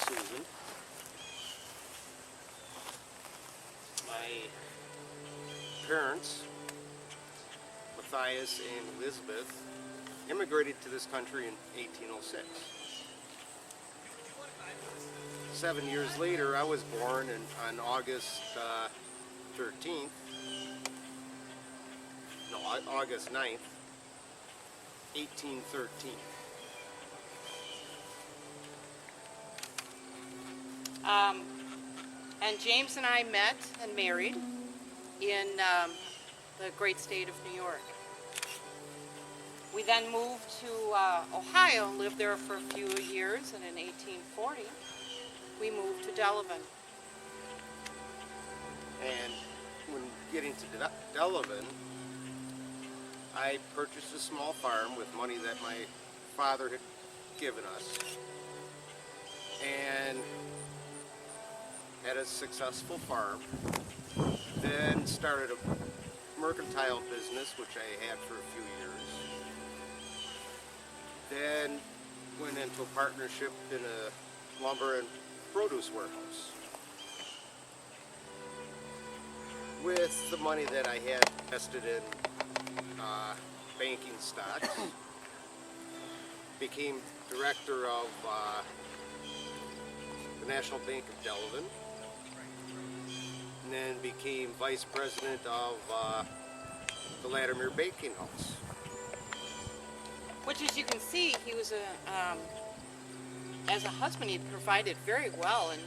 Susan. My parents, Matthias and Elizabeth, immigrated to this country in 1806. 7 years later, I was born on August 13th, no, August 9th, 1813. And James and I met and married in the great state of New York. We then moved to Ohio and lived there for a few years, and in 1840 we moved to Delavan. And when getting to Delavan, I purchased a small farm with money that my father had given us, and had a successful farm. Then started a mercantile business, which I had for a few years. Then went into a partnership in a lumber and produce warehouse. With the money that I had invested in banking stocks, became director of the National Bank of Delavan, and then became vice president of the Latimer Baking House. Which, as you can see, he was as a husband, he provided very well, and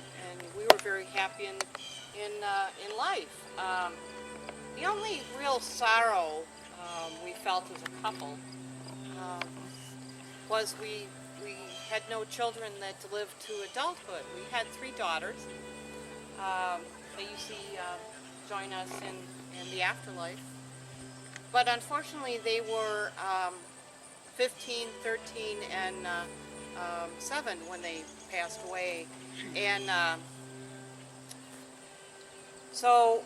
we were very happy in life. The only real sorrow we felt as a couple was we had no children that lived to adulthood. We had 3 daughters. They usually join us in the afterlife. But unfortunately, they were 15, 13, and 7 when they passed away. And so,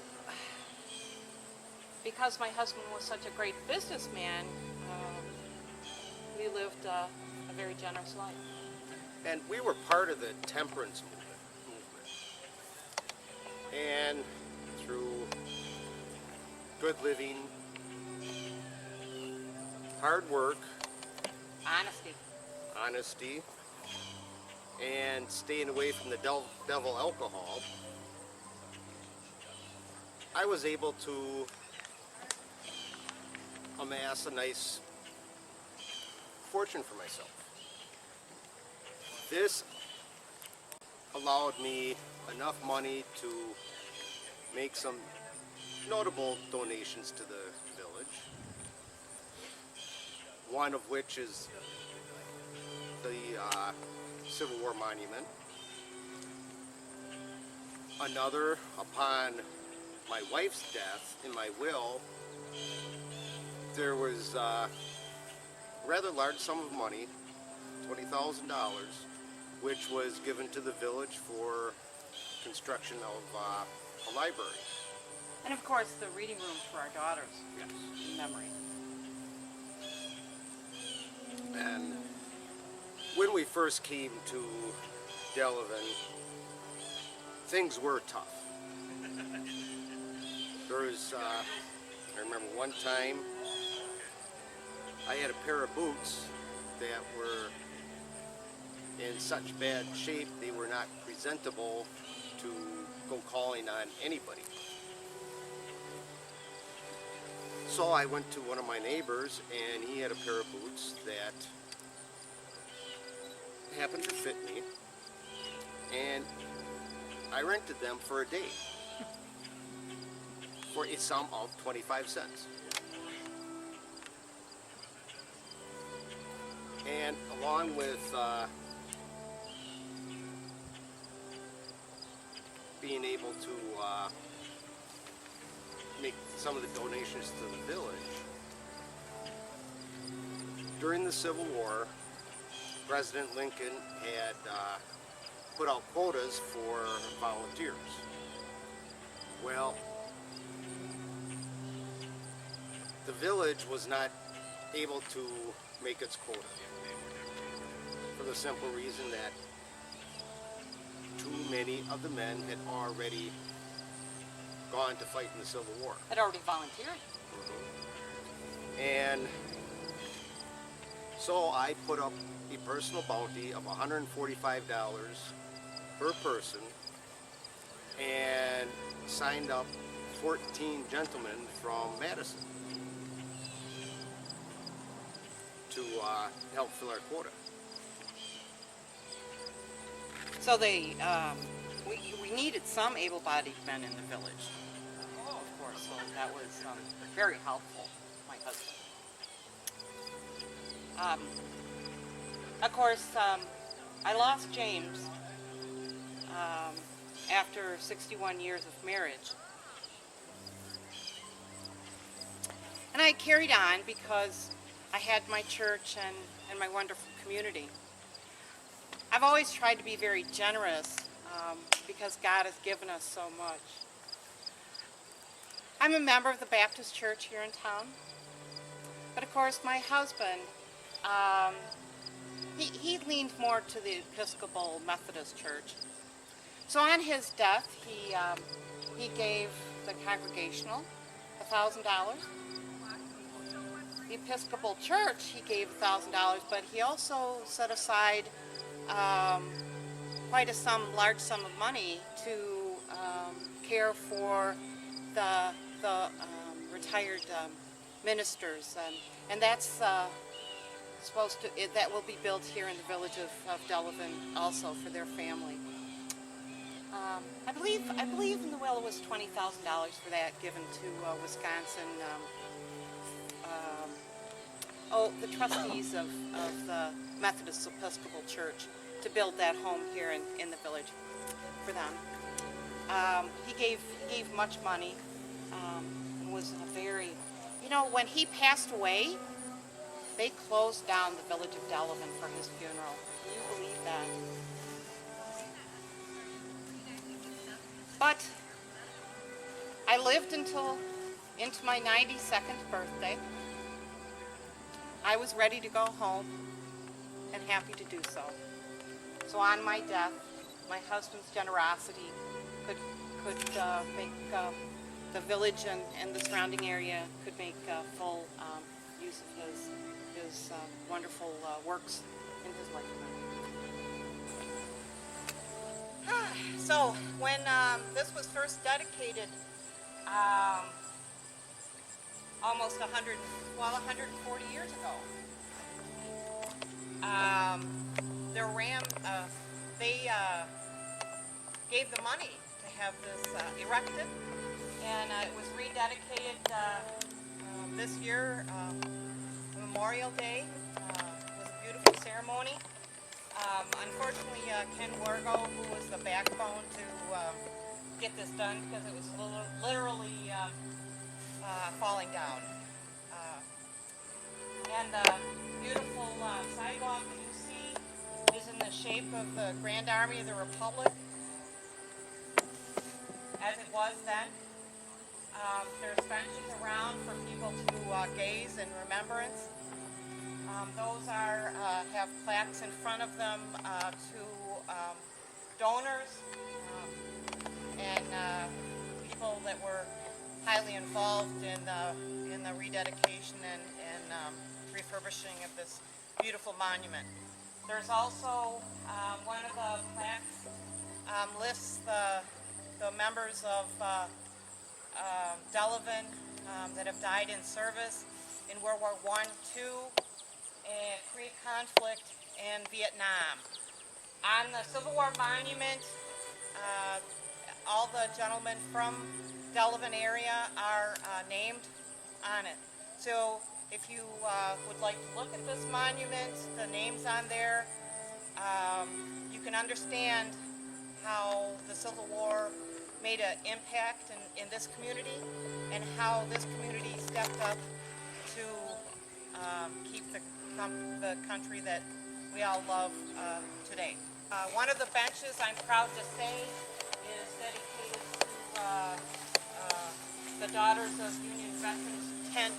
because my husband was such a great businessman, we lived a very generous life. And we were part of the temperance movement. And through good living, hard work, honesty, and staying away from the devil alcohol, I was able to amass a nice fortune for myself. This allowed me enough money to make some notable donations to the village, one of which is the Civil War Monument. Another, upon my wife's death, in my will, there was a rather large sum of money, $20,000, which was given to the village for construction of a library. And of course, the reading room for our daughters. Yes. In memory. And when we first came to Delavan, things were tough. There was, I remember one time, I had a pair of boots that were in such bad shape they were not presentable to go calling on anybody. So I went to one of my neighbors, and he had a pair of boots that happened to fit me, and I rented them for a day for a sum of 25 cents. And along with being able to make some of the donations to the village, during the Civil War, President Lincoln had put out quotas for volunteers. Well, the village was not able to make its quota for the simple reason that many of the men had already gone to fight in the Civil War. Had already volunteered. And so I put up a personal bounty of $145 per person and signed up 14 gentlemen from Madison to help fill our quota. So we needed some able-bodied men in the village, of course, so that was very helpful, my husband. Of course, I lost James after 61 years of marriage. And I carried on because I had my church and my wonderful community. I've always tried to be very generous because God has given us so much. I'm a member of the Baptist church here in town. But of course, my husband, he leaned more to the Episcopal Methodist church. So on his death, he gave the Congregational $1,000. The Episcopal Church, he gave $1,000, but he also set aside quite a large sum of money to care for the retired ministers, and that's that will be built here in the village of Delavan also for their family. I believe in the will it was $20,000 for that given to Wisconsin. The trustees of the Methodist Episcopal Church to build that home here in the village for them. He gave much money. And was a very, when he passed away, they closed down the village of Delavan for his funeral. Can you believe that? But I lived into my 92nd birthday. I was ready to go home and happy to do so. So on my death, my husband's generosity could make the village and the surrounding area could make full use of his wonderful works in his lifetime. So when this was first dedicated, almost 140 years ago, they gave the money to have this erected, and it was rededicated this year, Memorial Day. It was a beautiful ceremony. Unfortunately, Ken Wargo, who was the backbone to get this done, because it was literally falling down. And the beautiful sidewalk that you see is in the shape of the Grand Army of the Republic, as it was then. There's benches around for people to gaze in remembrance. Those have plaques in front of them to donors and people that were highly involved in the rededication and refurbishing of this beautiful monument. There's also one of the plaques lists the members of Delavan that have died in service in World War I, II, and pre-conflict in Vietnam. On the Civil War monument, all the gentlemen from Delavan area are named on it. So if you would like to look at this monument, the names on there, you can understand how the Civil War made an impact in this community and how this community stepped up to keep the country that we all love today. One of the benches, I'm proud to say, is dedicated to the Daughters of Union Veterans Tent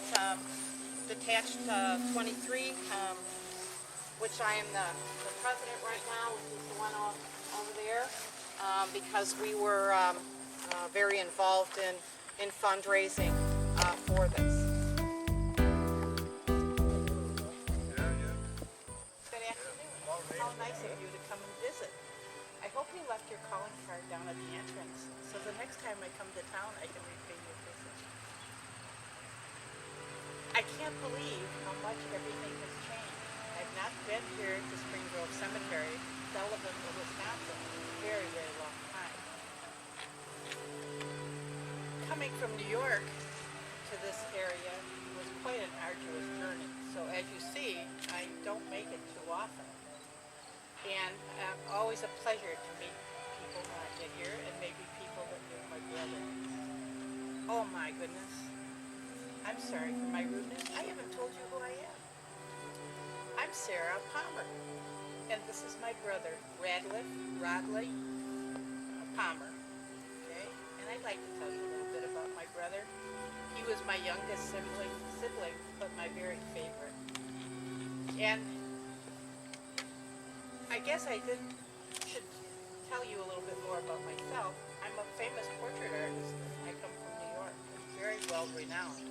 Detached 23, which I am the president right now, which is the one over there. because we were very involved in fundraising for this. Good afternoon. How nice of you to come and visit. I hope you left your calling card down at the entrance, so the next time I come to town, I can repay your visit. I can't believe how much everything has changed. I've not been here to Spring Grove Cemetery, Sullivan, Wisconsin, in a very, very long time. Coming from New York to this area was quite an arduous journey. So as you see, I don't make it too often. And always a pleasure to meet people when I get here, and maybe people that knew my brother. Oh my goodness. I'm sorry for my rudeness. I haven't told you who I am. I'm Sarah Palmer, and this is my brother, Rodley Palmer. Okay? And I'd like to tell you a little bit about my brother. He was my youngest sibling, but my very favorite. And I guess I should tell you a little bit more about myself. I'm a famous portrait artist. I come from New York. I'm very well renowned.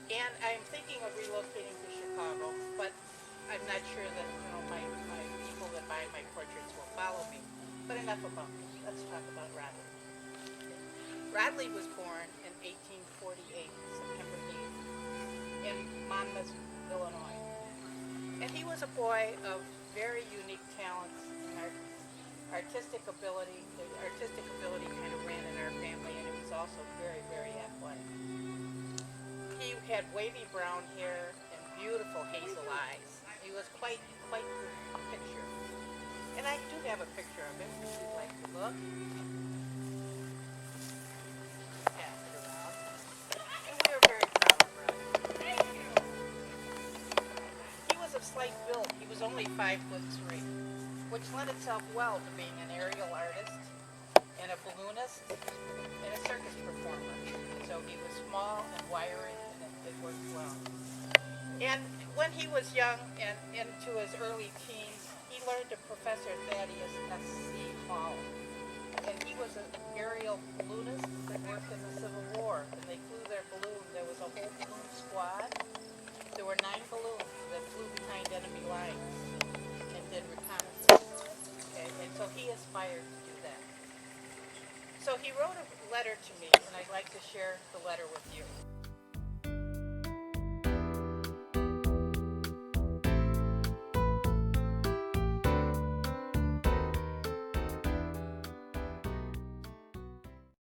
And I'm thinking of relocating to Chicago, but I'm not sure that my people that buy my portraits will follow me. But enough about me. Let's talk about Rodley. Rodley was born in 1848, September 8th, in Monmouth, Illinois. And he was a boy of very unique talents and artistic ability. The artistic ability kind of ran in our family, and he was also very, very athletic. He had wavy brown hair and beautiful hazel eyes. He was quite the picture. And I do have a picture of him if you'd like to look. Pass it around. And we are very proud of Rodney. He was of slight build. He was only 5'3", which lent itself well to being an aerial artist and a balloonist and a circus performer. So he was small and wiry, and it worked well. And when he was young and into his early teens, he learned to Professor Thaddeus S.C. Hall. And he was an aerial balloonist that worked in the Civil War. And they flew their balloon. There was a whole balloon squad. There were 9 balloons that flew behind enemy lines and did reconnaissance. Okay? And so he aspired to do that. So he wrote a letter to me, and I'd like to share the letter with you.